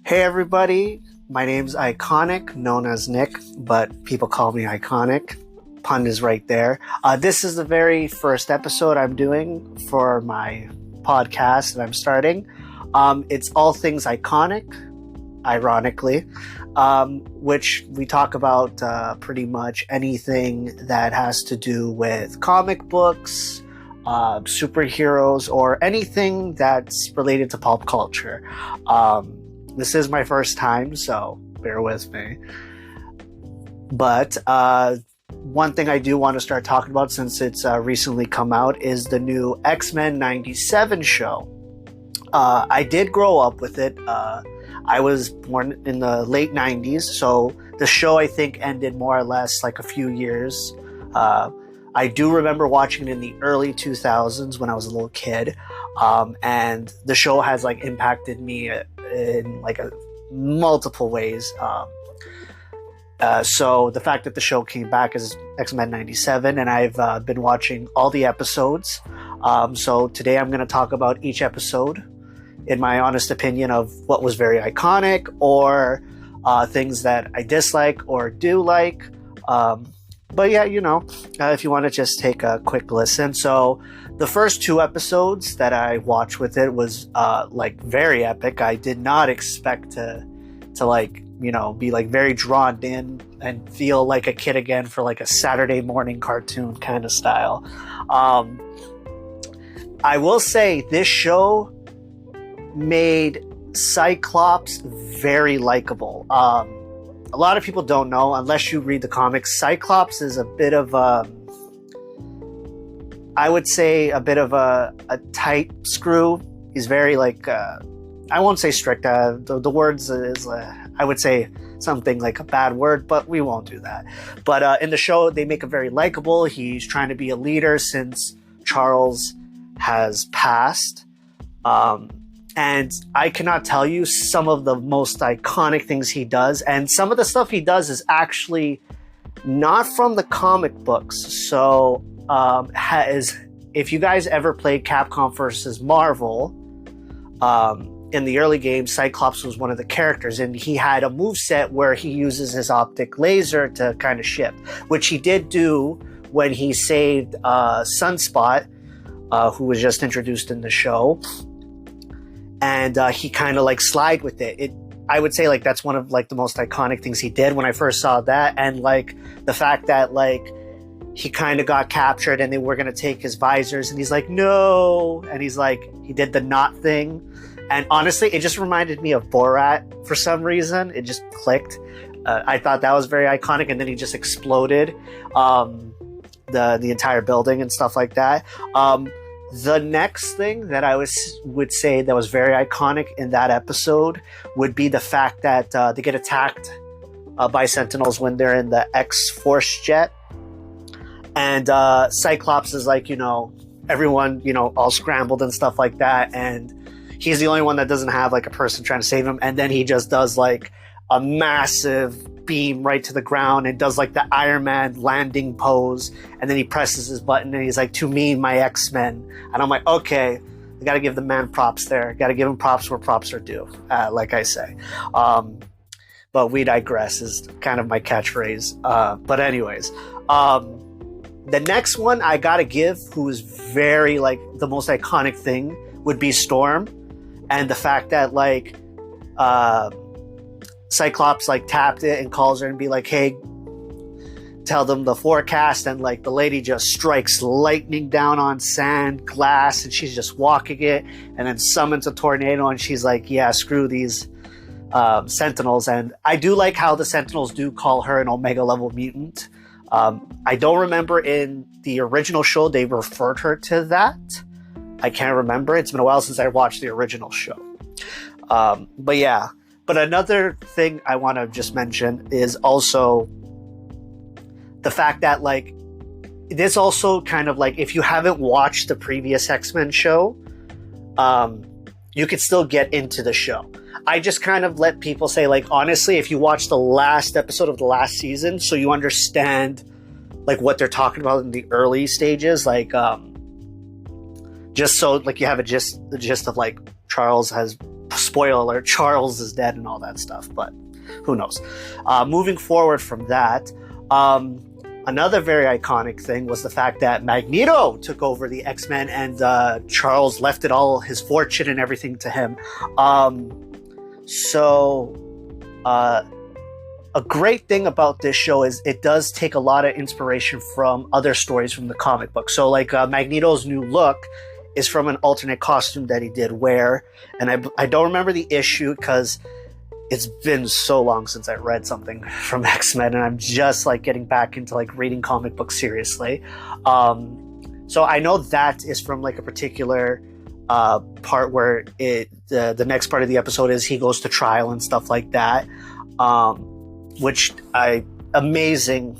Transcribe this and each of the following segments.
Hey everybody, my name's IconNick, known as Nick, but people call me IconNick. Pun is right there. This is the very first episode I'm doing for my podcast that I'm starting. It's all things iconic, ironically, which we talk about pretty much anything that has to do with comic books, superheroes, or anything that's related to pop culture. This is my first time, so bear with me. But one thing I do want to start talking about, since it's recently come out, is the new X-Men 97 show. I did grow up with it. I was born in the late 90s, so the show I think ended more or less like a few years. I do remember watching it in the early 2000s when I was a little kid, and the show has like impacted me in like multiple ways. So the fact that the show came back is X-Men 97, and I've been watching all the episodes. So today I'm going to talk about each episode in my honest opinion of what was very iconic, or things that I dislike or do like. But yeah, if you want to just take a quick listen. So the first two episodes that I watched with it was like very epic. I did not expect to be like very drawn in and feel like a kid again for like a Saturday morning cartoon kind of style. I will say this show made Cyclops very likable. A lot of people don't know, unless you read the comics, Cyclops is a bit of I would say a bit of a tight screw. He's very like, I won't say strict. The words is, I would say something like a bad word, but we won't do that. But in the show, they make him very likable. He's trying to be a leader since Charles has passed. And I cannot tell you some of the most iconic things he does. And some of the stuff he does is actually not from the comic books. So if you guys ever played Capcom versus Marvel, in the early games, Cyclops was one of the characters. And he had a moveset where he uses his optic laser to kind of shift, which he did do when he saved Sunspot, who was just introduced in the show. And he kind of like slide with it. I would say like that's one of like the most iconic things he did when I first saw that. And like the fact that like he kind of got captured and they were going to take his visors and he's like, no. And he's like, he did the knot thing. And honestly, it just reminded me of Borat for some reason. It just clicked. I thought that was very iconic. And then he just exploded the entire building and stuff like that. The next thing that I would say that was very iconic in that episode would be the fact that they get attacked by Sentinels when they're in the X-Force jet. And Cyclops is like, everyone, all scrambled and stuff like that. And he's the only one that doesn't have like a person trying to save him. And then he just does like a massive beam right to the ground and does like the Iron Man landing pose, and then he presses his button and he's like, to me, my X-Men. And I'm like, okay, I gotta give the man props there. Gotta give him props where props are due, like I say. But we digress is kind of my catchphrase. But anyways, the next one I gotta give, who is very like the most iconic thing, would be Storm. And the fact that like Cyclops like tapped it and calls her and be like, hey, tell them the forecast, and like the lady just strikes lightning down on sand, glass, and she's just walking it, and then summons a tornado, and she's like, yeah, screw these Sentinels. And I do like how the Sentinels do call her an Omega level mutant. I don't remember in the original show they referred her to that. I can't remember. It's been a while since I watched the original show. But yeah. But another thing I want to just mention is also the fact that like this also kind of like, if you haven't watched the previous X-Men show, you could still get into the show. I just kind of let people say, like, honestly, if you watch the last episode of the last season, so you understand like what they're talking about in the early stages, like just so like you have the gist of like Charles has spoiler alert, Charles is dead and all that stuff, but who knows. Moving forward from that, another very iconic thing was the fact that Magneto took over the X-Men and Charles left it all, his fortune and everything, to him. A great thing about this show is it does take a lot of inspiration from other stories from the comic book. So like Magneto's new look is from an alternate costume that he did wear. And I don't remember the issue because it's been so long since I read something from X-Men, and I'm just like getting back into like reading comic books seriously. So I know that is from like a particular part where the next part of the episode is he goes to trial and stuff like that. Which amazing.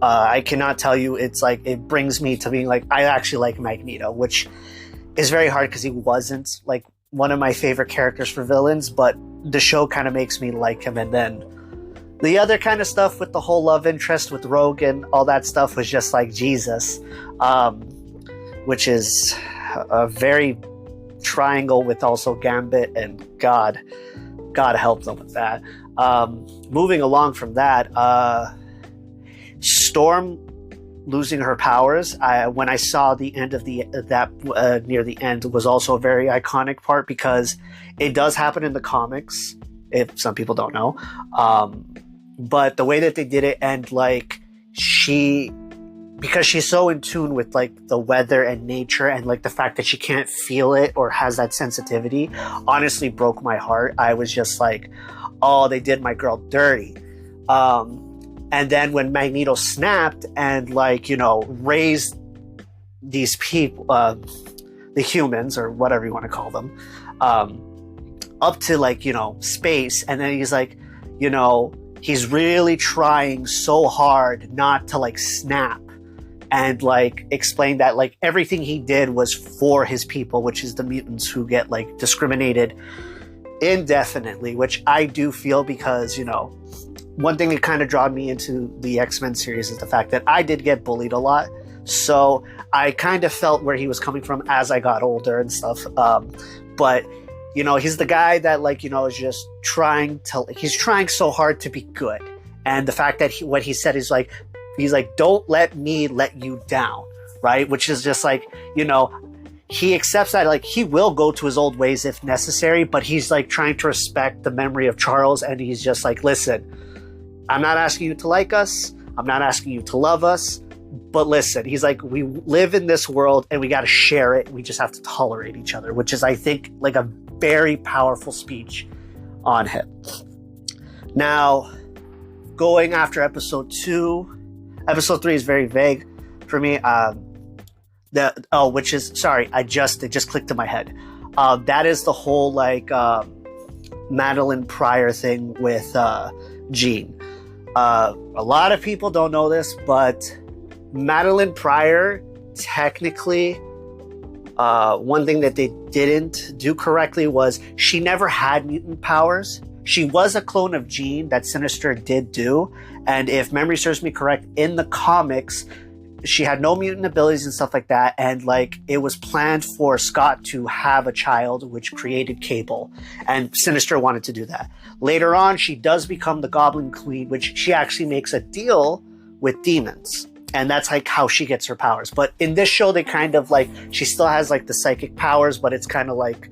I cannot tell you, it's like, it brings me to being like, I actually like Magneto, which is very hard because he wasn't like one of my favorite characters for villains, but the show kind of makes me like him. And then the other kind of stuff with the whole love interest with Rogue and all that stuff was just like Jesus, which is a very triangle with also Gambit, and God help them with that. Moving along from that, Storm losing her powers, when I saw the end of that near the end, was also a very iconic part because it does happen in the comics, if some people don't know. But the way that they did it, and like because she's so in tune with like the weather and nature, and like the fact that she can't feel it or has that sensitivity, honestly broke my heart. I was just like, oh, they did my girl dirty. And then when Magneto snapped and like, raised these people, the humans or whatever you want to call them, up to like, space. And then he's like, he's really trying so hard not to like snap, and like explain that like everything he did was for his people, which is the mutants who get like discriminated indefinitely, which I do feel because, one thing that kind of drew me into the X-Men series is the fact that I did get bullied a lot. So I kind of felt where he was coming from as I got older and stuff. But, he's the guy that like, is just he's trying so hard to be good. And the fact that what he said is like, he's like, don't let me let you down. Right. Which is just like, he accepts that like he will go to his old ways if necessary, but he's like trying to respect the memory of Charles. And he's just like, listen, I'm not asking you to like us. I'm not asking you to love us. But listen, he's like, we live in this world and we got to share it. We just have to tolerate each other, which is, I think, like a very powerful speech on him. Now, going after episode 2, episode 3 is very vague for me. It just clicked in my head. That is the whole like Madeline Pryor thing with Jean. A lot of people don't know this, but Madeline Pryor, technically, one thing that they didn't do correctly was she never had mutant powers. She was a clone of Jean that Sinister did do. And if memory serves me correct, in the comics, she had no mutant abilities and stuff like that. And like, it was planned for Scott to have a child, which created Cable. And Sinister wanted to do that. Later on, she does become the Goblin Queen, which she actually makes a deal with demons. And that's like how she gets her powers. But in this show, they kind of like, she still has like the psychic powers, but it's kind of like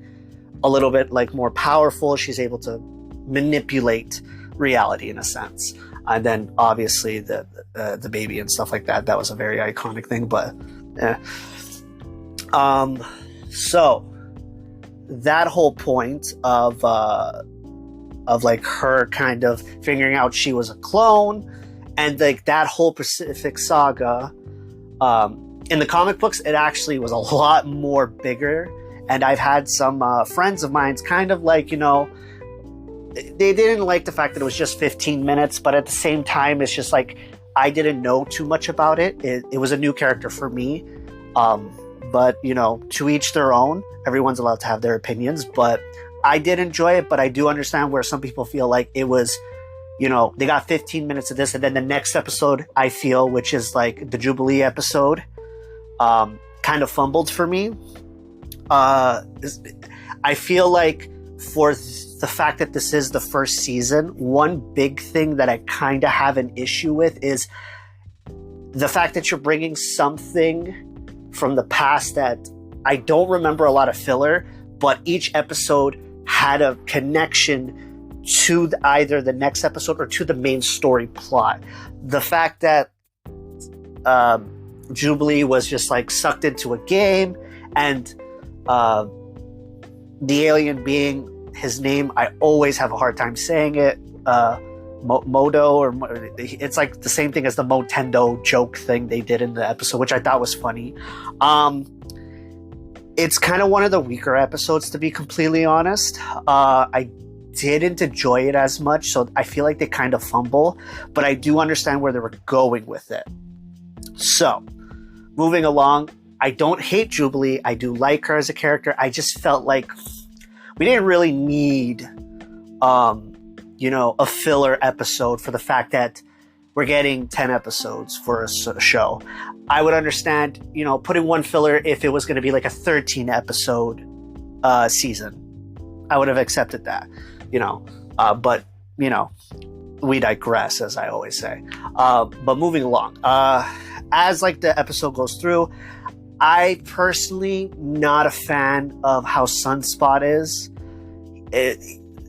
a little bit like more powerful. She's able to manipulate reality in a sense. And then obviously the baby and stuff like that. That was a very iconic thing, but so that whole point of like her kind of figuring out she was a clone, and like that whole Pacific Saga, in the comic books, it actually was a lot more bigger. And I've had some friends of mine kind of like, they didn't like the fact that it was just 15 minutes, but at the same time, it's just like, I didn't know too much about it. It was a new character for me. But, to each their own. Everyone's allowed to have their opinions, but I did enjoy it. But I do understand where some people feel like it was, they got 15 minutes of this, and then the next episode, I feel, which is like the Jubilee episode, kind of fumbled for me. I feel like for the fact that this is the first season, one big thing that I kind of have an issue with is the fact that you're bringing something from the past that I don't remember a lot of filler, but each episode had a connection to either the next episode or to the main story plot. The fact that Jubilee was just like sucked into a game, and the alien being, his name, I always have a hard time saying it, Modo, or it's like the same thing as the Motendo joke thing they did in the episode, which I thought was funny. It's kind of one of the weaker episodes, to be completely honest. I didn't enjoy it as much, so I feel like they kind of fumble, but I do understand where they were going with it. So, moving along, I don't hate Jubilee. I do like her as a character. I just felt like we didn't really need, a filler episode for the fact that we're getting 10 episodes for a show. I would understand, putting one filler if it was going to be like a 13 episode season. I would have accepted that, but, we digress, as I always say. But moving along, as like the episode goes through, I personally not a fan of how Sunspot is.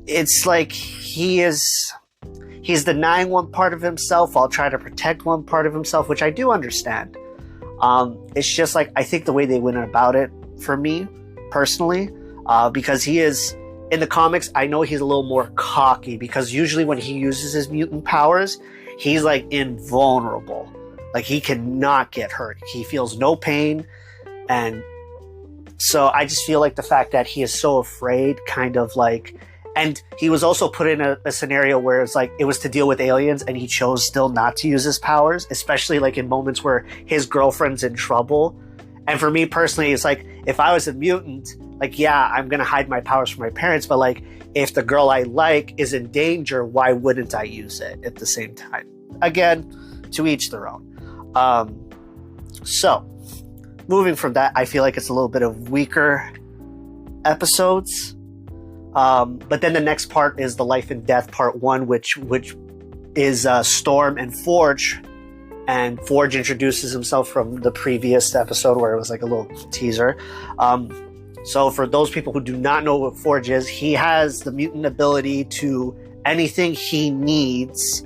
It's like he's denying one part of himself while trying to protect one part of himself, which I do understand. It's just like, I think the way they went about it for me personally, because he is in the comics, I know he's a little more cocky, because usually when he uses his mutant powers, he's like invulnerable. Like he cannot get hurt. He feels no pain. And so I just feel like the fact that he is so afraid kind of like, and he was also put in a scenario where it's like, it was to deal with aliens and he chose still not to use his powers, especially like in moments where his girlfriend's in trouble. And for me personally, it's like, if I was a mutant, like, yeah, I'm going to hide my powers from my parents, but like, if the girl I like is in danger, why wouldn't I use it at the same time? Again, to each their own. So, moving from that, I feel like it's a little bit of weaker episodes. But then the next part is the life and death part 1, which is Storm and Forge. And Forge introduces himself from the previous episode where it was like a little teaser. So for those people who do not know what Forge is, he has the mutant ability to anything he needs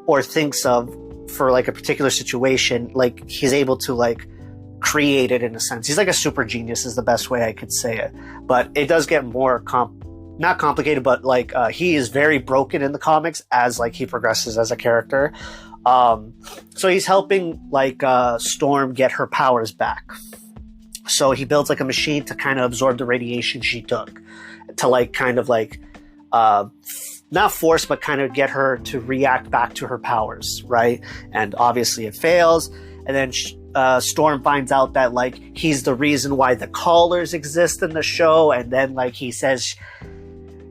or thinks of for like a particular situation, like he's able to like create it in a sense. He's like a super genius is the best way I could say it. But it does get more not complicated, but like he is very broken in the comics as like he progresses as a character. So he's helping like Storm get her powers back. So he builds like a machine to kind of absorb the radiation she took, to like kind of like not force, but kind of get her to react back to her powers, right? And obviously it fails. And then Storm finds out that like he's the reason why the callers exist in the show. And then like he says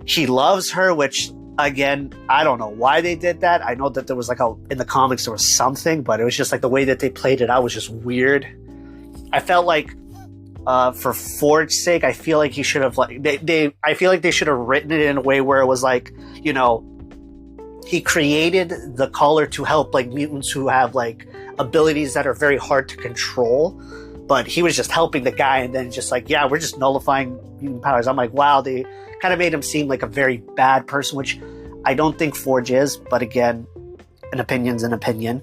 he loves her, which again, I don't know why they did that. I know that there was like in the comics there was something, but it was just like the way that they played it out was just weird. I felt like for Forge's sake, I feel like he should have like I feel like they should have written it in a way where it was like, he created the caller to help like mutants who have like abilities that are very hard to control, but he was just helping the guy and then just like, yeah, we're just nullifying mutant powers. I'm like, wow, they kind of made him seem like a very bad person, which I don't think Forge is, but again, an opinion's an opinion.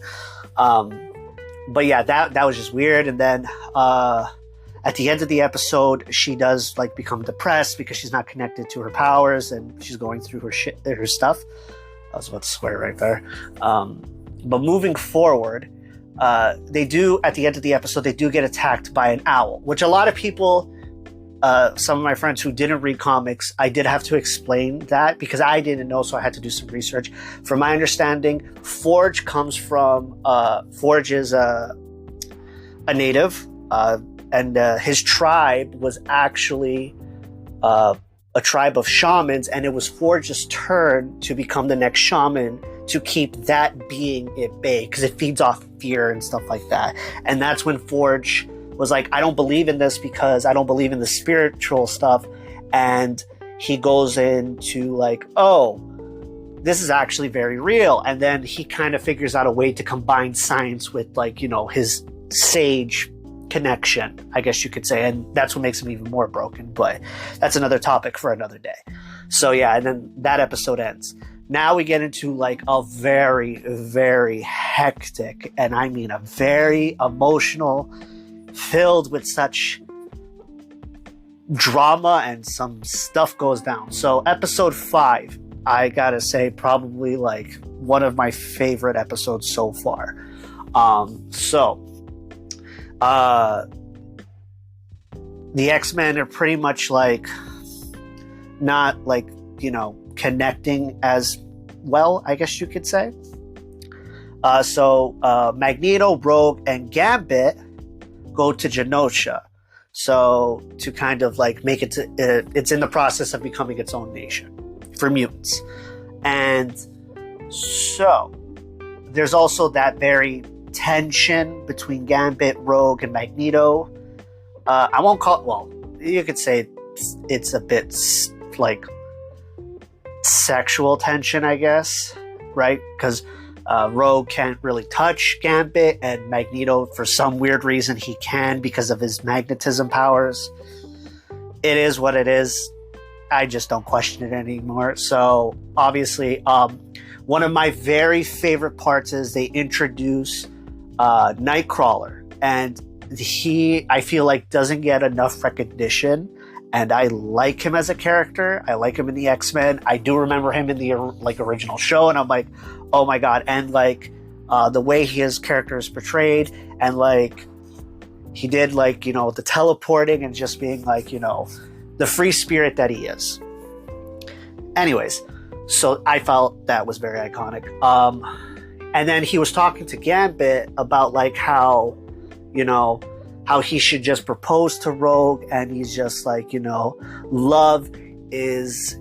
But yeah, that was just weird. And then at the end of the episode, she does like become depressed because she's not connected to her powers and she's going through her stuff. I was about to swear right there. But moving forward, they do, at the end of the episode, they do get attacked by an owl, which a lot of people, some of my friends who didn't read comics, I did have to explain that because I didn't know, so I had to do some research. From my understanding, Forge comes from, Forge is a native, and his tribe was actually a tribe of shamans, and it was Forge's turn to become the next shaman to keep that being at bay because it feeds off fear and stuff like that. And that's when Forge was like, I don't believe in this because I don't believe in the spiritual stuff. And he goes into like, oh, this is actually very real. And then he kind of figures out a way to combine science with like, you know, his sage connection, I guess you could say. And that's what makes him even more broken. But that's another topic for another day. So yeah, and then that episode ends. Now we get into like a very, very hectic, and I mean a very emotional, filled with such drama, and some stuff goes down. So episode 5, I gotta say, probably like one of my favorite episodes so far. The X-Men are pretty much like not like, you know, connecting as well, I guess you could say. Magneto, Rogue, and Gambit go to Genosha. So to kind of like make it to, it's in the process of becoming its own nation for mutants. And so there's also that very tension between Gambit, Rogue, and Magneto. I won't call it, well, you could say it's a bit like sexual tension, I guess, right? Because Rogue can't really touch Gambit, and Magneto, for some weird reason, he can because of his magnetism powers. It is what it is. I just don't question it anymore. So obviously, one of my very favorite parts is they introduce Nightcrawler, and he, I feel like, doesn't get enough recognition. And I like him as a character. I like him in the X-Men. I do remember him in the like original show, and I'm like, oh my god! And like the way his character is portrayed, and like he did, like, you know, the teleporting and just being like, you know, the free spirit that he is. Anyways, so I felt that was very iconic. And then he was talking to Gambit about like how, you know, how he should just propose to Rogue, and he's just like, you know, love is,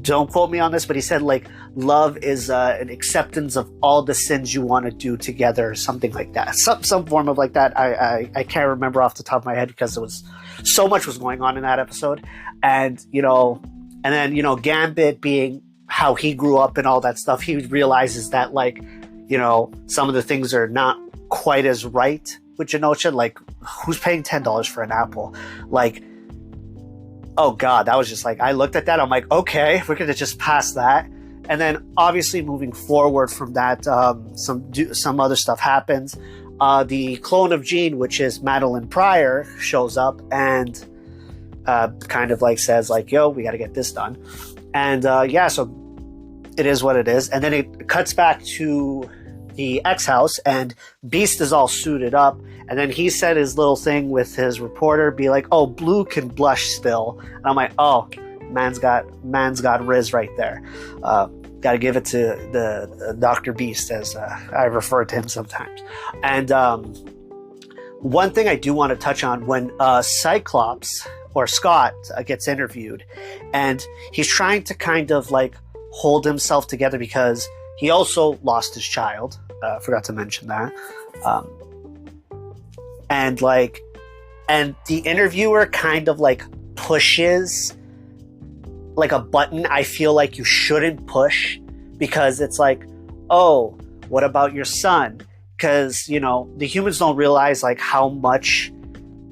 don't quote me on this, but he said like love is an acceptance of all the sins you want to do together, or something like that. Some form of like that. I can't remember off the top of my head because it was so much was going on in that episode. And, you know, and then, you know, Gambit being how he grew up and all that stuff, he realizes that, like, you know, some of the things are not quite as right with Genosha. Like, who's paying $10 for an apple? Like, oh god, that was just like, I looked at that, I'm like, okay, we're gonna just pass that. And then obviously moving forward from that, some other stuff happens. The clone of Jean, which is Madeline Pryor, shows up and kind of like says like, yo, we got to get this done. And yeah, so it is what it is. And then it cuts back to the X house, and Beast is all suited up, and then he said his little thing with his reporter, be like, oh, Blue can blush still. And I'm like, oh, man's got Riz right there. Got to give it to the Dr. Beast, as I refer to him sometimes. And one thing I do want to touch on, when Cyclops or Scott gets interviewed, and he's trying to kind of like hold himself together because he also lost his child. Forgot to mention that. And the interviewer kind of like pushes like a button I feel like you shouldn't push, because it's like, oh, what about your son? Because, you know, the humans don't realize like how much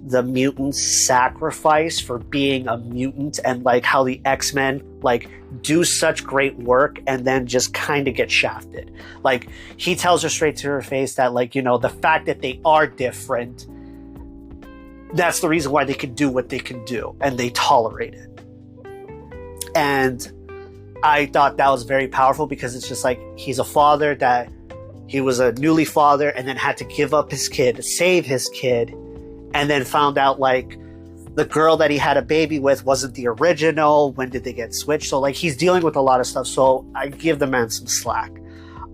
the mutants sacrifice for being a mutant, and like how the X-Men like do such great work and then just kind of get shafted. Like, he tells her straight to her face that, like, you know, the fact that they are different, that's the reason why they can do what they can do, and they tolerate it. And I thought that was very powerful, because it's just like, he's a father that he was a newly father and then had to give up his kid to save his kid, and then found out like the girl that he had a baby with wasn't the original. When did they get switched? So like, he's dealing with a lot of stuff. So I give the man some slack.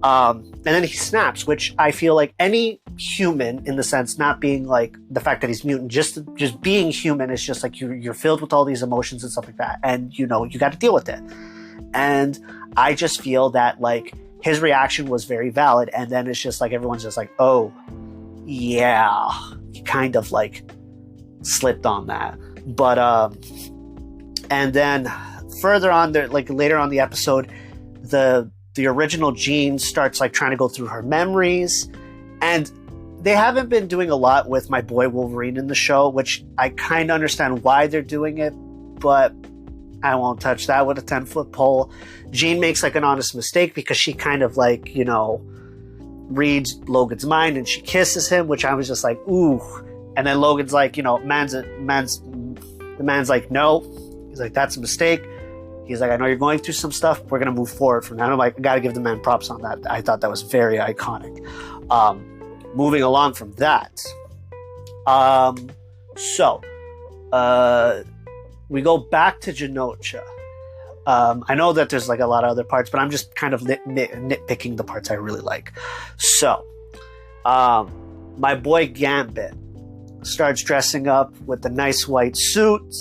And then he snaps, which I feel like any human, in the sense, not being like the fact that he's mutant, just being human is just like, you're filled with all these emotions and stuff like that. And, you know, you got to deal with it. And I just feel that like his reaction was very valid. And then it's just like, everyone's just like, oh yeah, he kind of like slipped on that. But And then further on there, like later on the episode, the original Jean starts like trying to go through her memories, and they haven't been doing a lot with my boy Wolverine in the show, which I kind of understand why they're doing it, but I won't touch that with a 10-foot pole. Jean makes like an honest mistake because she kind of like, you know, reads Logan's mind and she kisses him, which I was just like, ooh. And then Logan's like, you know, the man's like, no. He's like, that's a mistake. He's like, I know you're going through some stuff. We're going to move forward from that. I'm like, I got to give the man props on that. I thought that was very iconic. Moving along from that. We go back to Genosha. I know that there's like a lot of other parts, but I'm just kind of nitpicking the parts I really like. So, my boy Gambit starts dressing up with the nice white suit,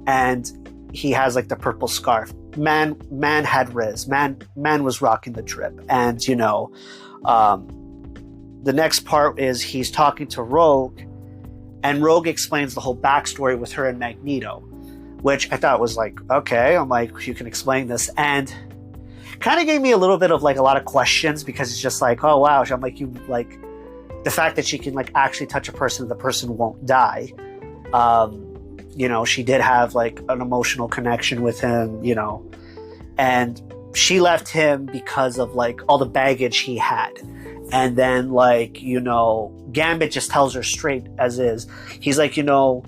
and he has like the purple scarf. Man had riz. Man was rocking the drip. And, you know, the next part is he's talking to Rogue, and Rogue explains the whole backstory with her and Magneto, which I thought was like, okay, I'm like, you can explain this. And kind of gave me a little bit of like a lot of questions, because it's just like, oh wow, I'm like, you like the fact that she can like actually touch a person and the person won't die. You know, she did have like an emotional connection with him, you know, and she left him because of like all the baggage he had. And then like, you know, Gambit just tells her straight as is. He's like, you know,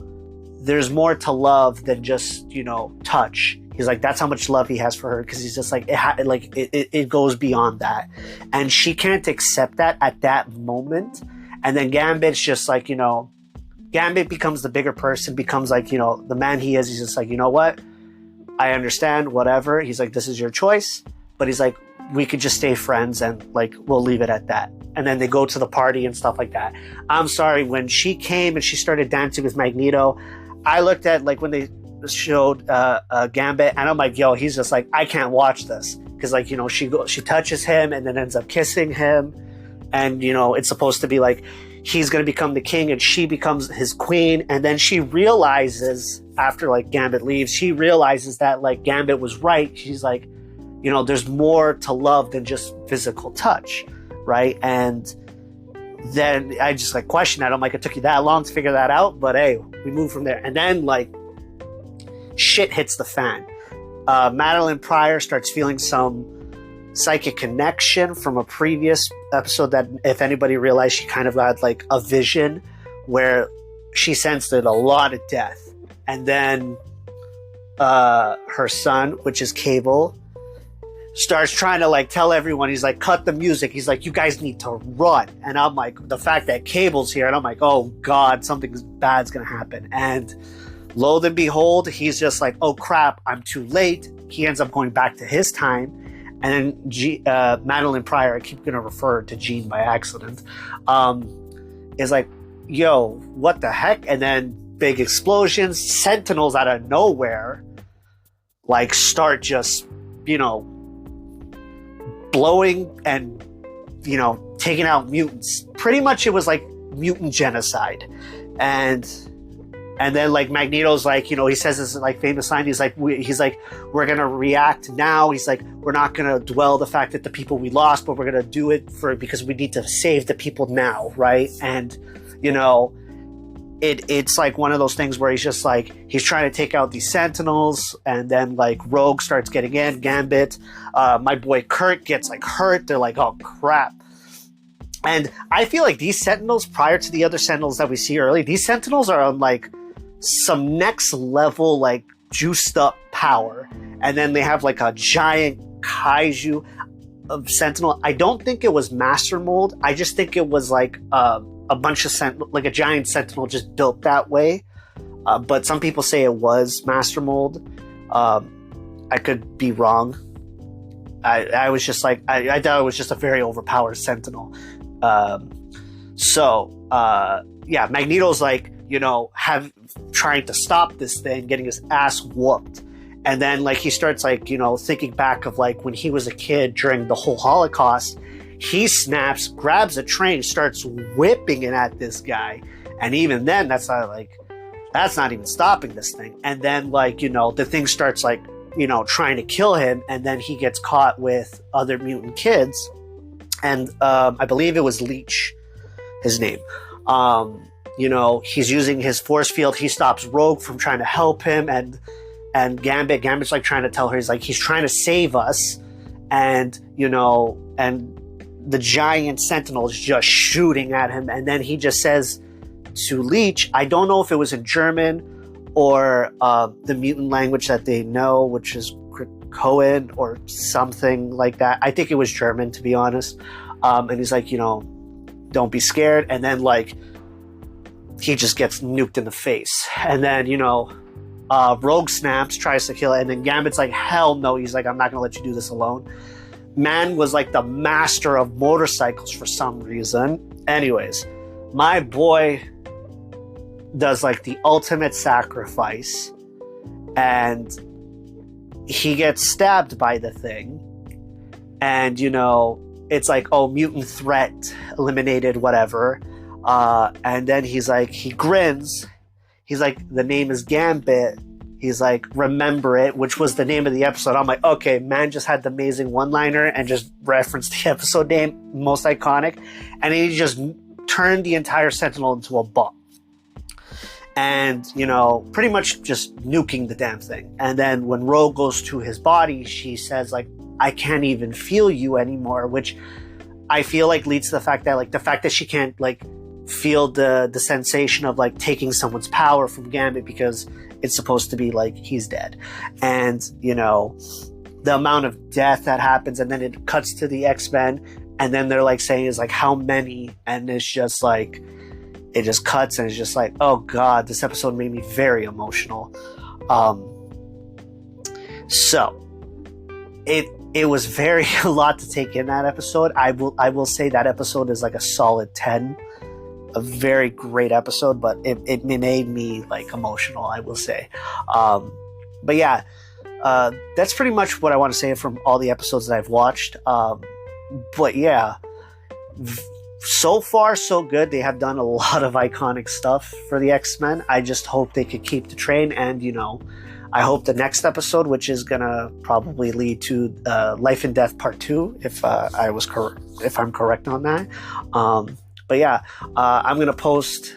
there's more to love than just, you know, touch. He's like, that's how much love he has for her, because he's just like, it goes beyond that. And she can't accept that at that moment. And then Gambit's just like, you know, Gambit becomes the bigger person, becomes like, you know, the man he is. He's just like, you know what? I understand, whatever. He's like, this is your choice. But he's like, we could just stay friends and like, we'll leave it at that. And then they go to the party and stuff like that. I'm sorry, when she came and she started dancing with Magneto, I looked at like when they showed Gambit, and I'm like, yo, he's just like, I can't watch this. Because like, you know, she touches him and then ends up kissing him. And, you know, it's supposed to be like, he's going to become the king and she becomes his queen. And then she realizes after like Gambit leaves, she realizes that like Gambit was right. She's like, you know, there's more to love than just physical touch, right? And then I just like questioned that. I'm like, it took you that long to figure that out, but hey, we moved from there. And then like shit hits the fan. Madeline Pryor starts feeling some psychic connection from a previous episode that, if anybody realized, she kind of had like a vision where she sensed a lot of death. And then her son, which is Cable, starts trying to like tell everyone, he's like, cut the music. He's like, you guys need to run. And I'm like, the fact that Cable's here, and I'm like, oh God, something bad's gonna happen. And lo and behold, he's just like, oh crap, I'm too late. He ends up going back to his time. And then Madeline Pryor, I keep gonna refer to Jean by accident, is like, yo, what the heck? And then big explosions, Sentinels out of nowhere, like start just, you know, blowing and, you know, taking out mutants. Pretty much it was like mutant genocide. And then like Magneto's like, you know, he says this like famous line. He's like, we're going to react now. He's like, we're not going to dwell the fact that the people we lost, but we're going to do it because we need to save the people now. Right. And, you know, it's like one of those things where he's just like, he's trying to take out these Sentinels, and then like Rogue starts getting in, Gambit, my boy Kurt gets like hurt. They're like, oh crap. And I feel like these Sentinels, prior to the other Sentinels that we see early, these Sentinels are on like some next level, like juiced up power. And then they have like a giant kaiju of Sentinel. I don't think it was Master Mold. I just think it was like a bunch of like a giant Sentinel just built that way. But some people say it was Master Mold. I could be wrong. I was just like, I thought it was just a very overpowered Sentinel. Yeah, Magneto's like, you know, trying to stop this thing, getting his ass whooped. And then like he starts like, you know, thinking back of like when he was a kid during the whole Holocaust. He snaps, grabs a train, starts whipping it at this guy. And even then, that's not like, that's not even stopping this thing. And then, like, you know, the thing starts, like, you know, trying to kill him, and then he gets caught with other mutant kids. And I believe it was Leech, his name. You know, he's using his force field. He stops Rogue from trying to help him, and Gambit's like trying to tell her, he's trying to save us. And, you know, and the giant sentinel is just shooting at him. And then he just says to Leech, I don't know if it was in German or the mutant language that they know, which is Krakoan or something like that. I think it was German, to be honest. And he's like, you know, don't be scared. And then, like, he just gets nuked in the face. And then, you know, Rogue snaps, tries to kill it. And then Gambit's like, hell no. He's like, I'm not going to let you do this alone. Man was like the master of motorcycles for some reason. Anyways, my boy does like the ultimate sacrifice, and he gets stabbed by the thing. And, you know, it's like, oh, mutant threat eliminated, whatever. And then he's like, he grins. He's like, the name is Gambit. He's like, remember it, which was the name of the episode. I'm like, okay, man just had the amazing one-liner and just referenced the episode name, most iconic. And he just turned the entire Sentinel into a bomb. And, you know, pretty much just nuking the damn thing. And then when Rogue goes to his body, she says, like, I can't even feel you anymore, which I feel like leads to the fact that she can't, like, feel the sensation of, like, taking someone's power from Gambit, because it's supposed to be like he's dead. And, you know, the amount of death that happens, and then it cuts to the X-Men, and then they're like saying is like, how many? And it's just like, it just cuts, and it's just like, oh god, this episode made me very emotional. So it was very a lot to take in that episode. I will say that episode is like a solid 10. A very great episode, but it made me like emotional, I will say. But yeah, that's pretty much what I want to say from all the episodes that I've watched. But yeah, so far so good. They have done a lot of iconic stuff for the X-Men. I just hope they could keep the train, and, you know, I hope the next episode, which is gonna probably lead to Life and Death Part 2, if I'm correct on that. But yeah, I'm going to post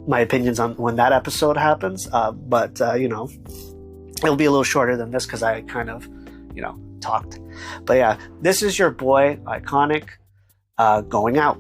my opinions on when that episode happens. But you know, it'll be a little shorter than this because I kind of, you know, talked. But yeah, this is your boy, IconNick, going out.